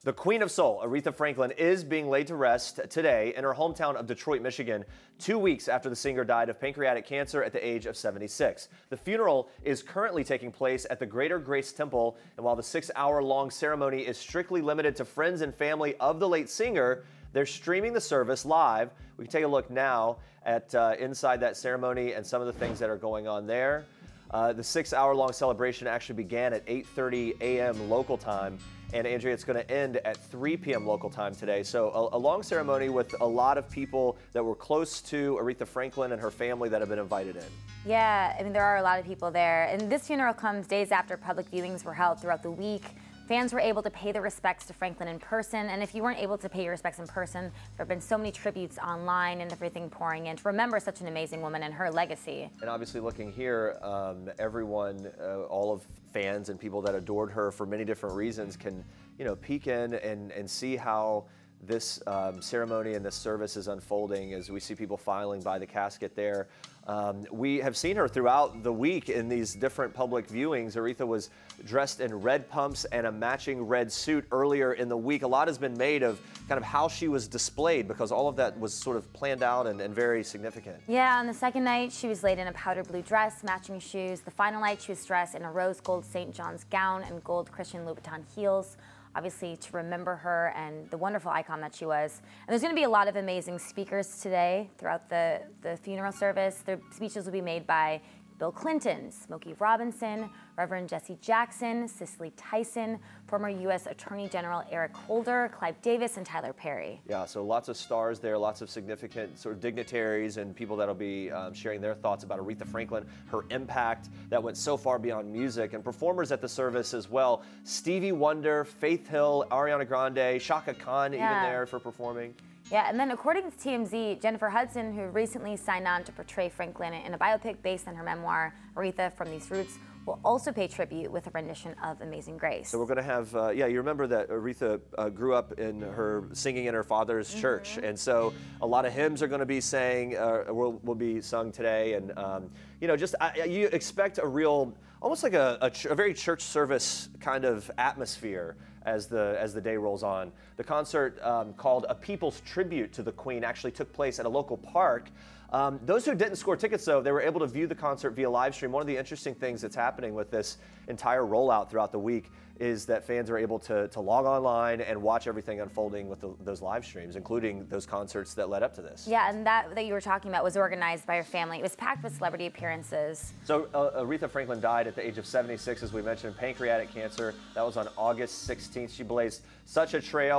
The Queen of Soul, Aretha Franklin, is being laid to rest today in her hometown of Detroit, Michigan, 2 weeks after the singer died of pancreatic cancer at the age of 76. The funeral is currently taking place at the Greater Grace Temple, and while the 6-hour-long ceremony is strictly limited to friends and family of the late singer, they're streaming the service live. We can take a look now at inside that ceremony and some of the things that are going on there. The 6-hour-long celebration actually began at 8:30 a.m. local time. And Andrea, it's going to end at 3 p.m. local time today. So a long ceremony with a lot of people that were close to Aretha Franklin and her family that have been invited in. Yeah, I mean, there are a lot of people there. And this funeral comes days after public viewings were held throughout the week. Fans were able to pay their respects to Franklin in person. And if you weren't able to pay your respects in person, there have been so many tributes online and everything pouring in to remember such an amazing woman and her legacy. And obviously looking here, everyone, all of fans and people that adored her for many different reasons can, peek in and see how this ceremony and this service is unfolding as we see people filing by the casket there. We have seen her throughout the week in these different public viewings. Aretha was dressed in red pumps and a matching red suit earlier in the week. A lot has been made of kind of how she was displayed because all of that was sort of planned out and very significant. Yeah, on the second night, she was laid in a powder blue dress, matching shoes. The final night, she was dressed in a rose gold St. John's gown and gold Christian Louboutin heels, obviously to remember her and the wonderful icon that she was. And there's going to be a lot of amazing speakers today throughout the funeral service. The speeches will be made by Bill Clinton, Smokey Robinson, Reverend Jesse Jackson, Cicely Tyson, former U.S. Attorney General Eric Holder, Clive Davis, and Tyler Perry. Yeah, so lots of stars there, lots of significant sort of dignitaries and people that'll be sharing their thoughts about Aretha Franklin, her impact that went so far beyond music, and performers at the service as well. Stevie Wonder, Faith Hill, Ariana Grande, Chaka Khan even there for performing. Yeah, and then according to TMZ, Jennifer Hudson, who recently signed on to portray Franklin in a biopic based on her memoir, Aretha from These Roots, will also pay tribute with a rendition of Amazing Grace. So we're going to have, you remember that Aretha grew up in her singing in her father's church, and so a lot of hymns are going to be sang, will be sung today, and you expect a real, almost like a very church service kind of atmosphere as the day rolls on. The concert called A People's Tribute to the Queen actually took place at a local park. Those who didn't score tickets, though, they were able to view the concert via live stream. One of the interesting things that's happening with this entire rollout throughout the week is that fans are able to log online and watch everything unfolding with those live streams, including those concerts that led up to this. Yeah, and that you were talking about was organized by her family. It was packed with celebrity appearances. So Aretha Franklin died at the age of 76, as we mentioned, pancreatic cancer. That was on August 16th. She blazed such a trail.